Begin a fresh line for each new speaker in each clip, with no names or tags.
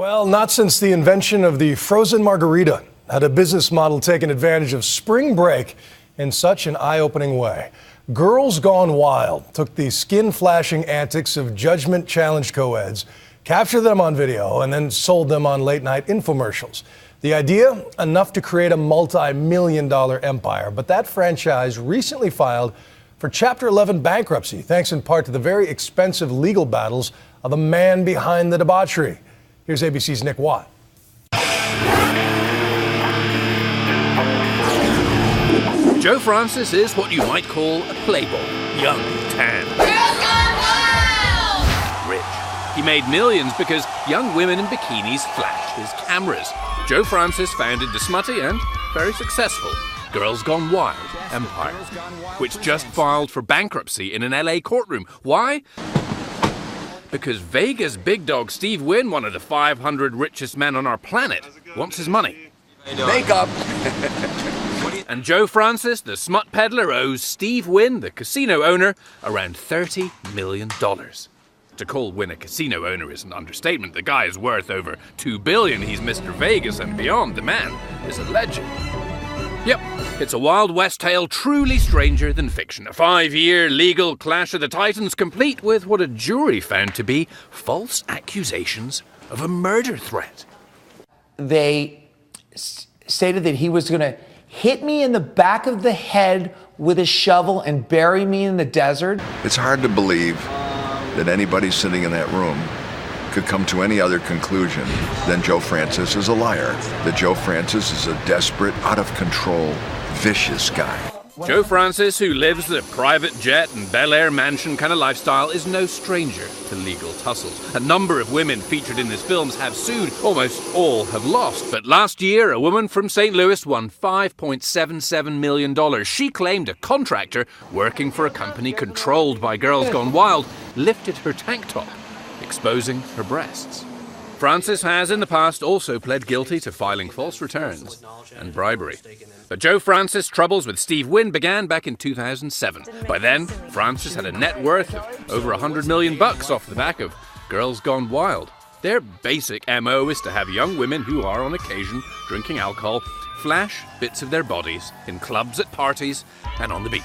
Well, not since the invention of the frozen margarita had a business model taken advantage of spring break in such an eye-opening way. Girls Gone Wild took the skin-flashing antics of judgment-challenged co-eds, captured them on video, and then sold them on late-night infomercials. The idea, enough to create a multi-million-dollar empire. But that franchise recently filed for Chapter 11 bankruptcy, thanks in part to the very expensive legal battles of the man behind the debauchery. Here's ABC's Nick Watt.
Joe Francis is what you might call a playboy, young, tan, rich. He made millions because young women in bikinis flashed his cameras. Joe Francis founded the smutty and very successful Girls Gone Wild empire, which just filed for bankruptcy in an LA courtroom. Why? Because Vegas big dog Steve Wynn, one of the 500 richest men on our planet, wants his money.
Makeup.
And Joe Francis, the smut peddler, owes Steve Wynn, the casino owner, around $30 million. To call Wynn a casino owner is an understatement. The guy is worth over $2 billion. He's Mr. Vegas and beyond. The man is a legend. Yep, it's a Wild West tale truly stranger than fiction. A 5-year legal clash of the titans, complete with what a jury found to be false accusations of a murder threat.
They stated that he was going to hit me in the back of the head with a shovel and bury me in the desert.
It's hard to believe that anybody sitting in that room could come to any other conclusion than Joe Francis is a liar, that Joe Francis is a desperate, out-of-control, vicious guy.
Joe Francis, who lives the private jet and Bel Air mansion kind of lifestyle, is no stranger to legal tussles. A number of women featured in his films have sued. Almost all have lost. But last year, a woman from St. Louis won $5.77 million. She claimed a contractor working for a company controlled by Girls Gone Wild lifted her tank top, exposing her breasts. Francis has in the past also pled guilty to filing false returns and bribery. But Joe Francis' troubles with Steve Wynn began back in 2007. By then, Francis had a net worth of over $100 million off the back of Girls Gone Wild. Their basic MO is to have young women who are on occasion drinking alcohol flash bits of their bodies in clubs, at parties, and on the beach.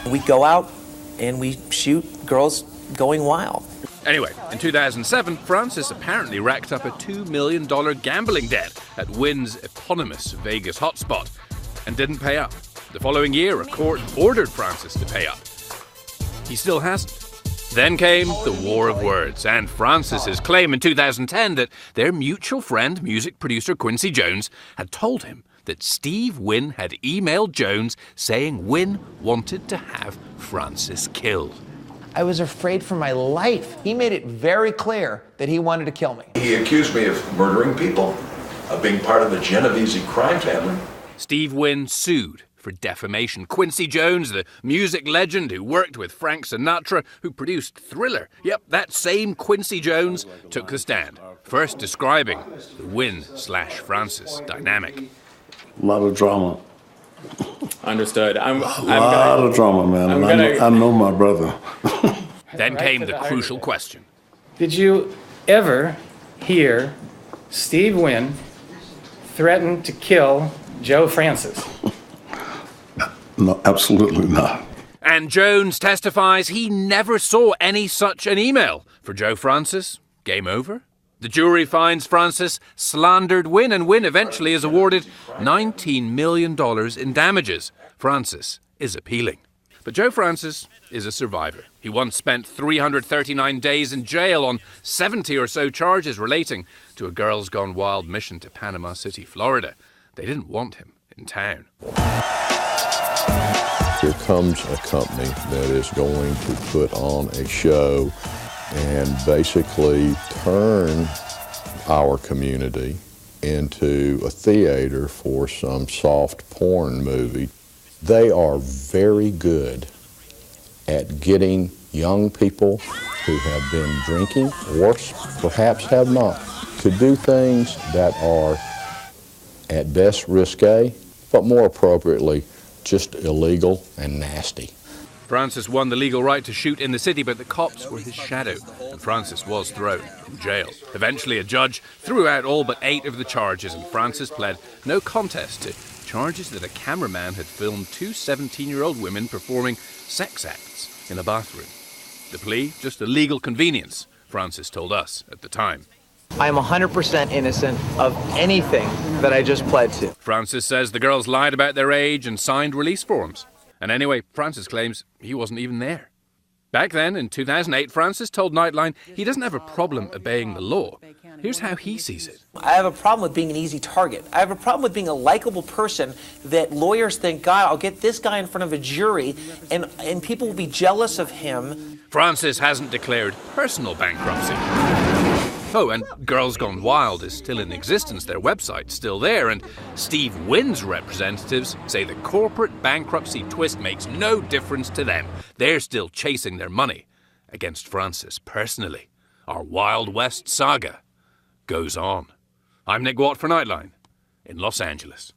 We go out and we shoot girls going wild.
Anyway, in 2007, Francis apparently racked up a $2 million gambling debt at Wynn's eponymous Vegas hotspot and didn't pay up. The following year, a court ordered Francis to pay up. He still hasn't. Then came the war of words, and Francis's claim in 2010 that their mutual friend, music producer Quincy Jones, had told him that Steve Wynn had emailed Jones saying Wynn wanted to have Francis killed.
I was afraid for my life. He made it very clear that he wanted to kill me.
He accused me of murdering people, of being part of the Genovese crime family.
Steve Wynn sued for defamation. Quincy Jones, the music legend who worked with Frank Sinatra, who produced Thriller. Yep, that same Quincy Jones took the stand, first describing the Wynn/Francis dynamic.
A lot of drama.
Understood.
A lot of drama, man. I know my brother.
Then came the crucial question.
Did you ever hear Steve Wynn threaten to kill Joe Francis?
No, absolutely not.
And Jones testifies he never saw any such an email. For Joe Francis, game over. The jury finds Francis slandered Wynn, and Wynn eventually is awarded $19 million in damages. Francis is appealing. But Joe Francis is a survivor. He once spent 339 days in jail on 70 or so charges relating to a Girls Gone Wild mission to Panama City, Florida. They didn't want him in town.
Here comes a company that is going to put on a show and basically turn our community into a theater for some soft porn movie. They are very good at getting young people who have been drinking, or perhaps have not, to do things that are at best risque, but more appropriately, just illegal and nasty.
Francis won the legal right to shoot in the city, but the cops were his shadow, and Francis was thrown in jail. Eventually, a judge threw out all but 8 of the charges, and Francis pled no contest to charges that a cameraman had filmed 2 17-year-old women performing sex acts in a bathroom. The plea, just a legal convenience, Francis told us at the time.
I am 100% innocent of anything that I just pled to.
Francis says the girls lied about their age and signed release forms. And anyway, Francis claims he wasn't even there. Back then, in 2008, Francis told Nightline he doesn't have a problem obeying the law. Here's how he sees it.
I have a problem with being an easy target. I have a problem with being a likable person that lawyers think, God, I'll get this guy in front of a jury and people will be jealous of him.
Francis hasn't declared personal bankruptcy. Oh, and Girls Gone Wild is still in existence. Their website's still there, and Steve Wynn's representatives say the corporate bankruptcy twist makes no difference to them. They're still chasing their money against Francis personally. Our Wild West saga goes on. I'm Nick Watt for Nightline in Los Angeles.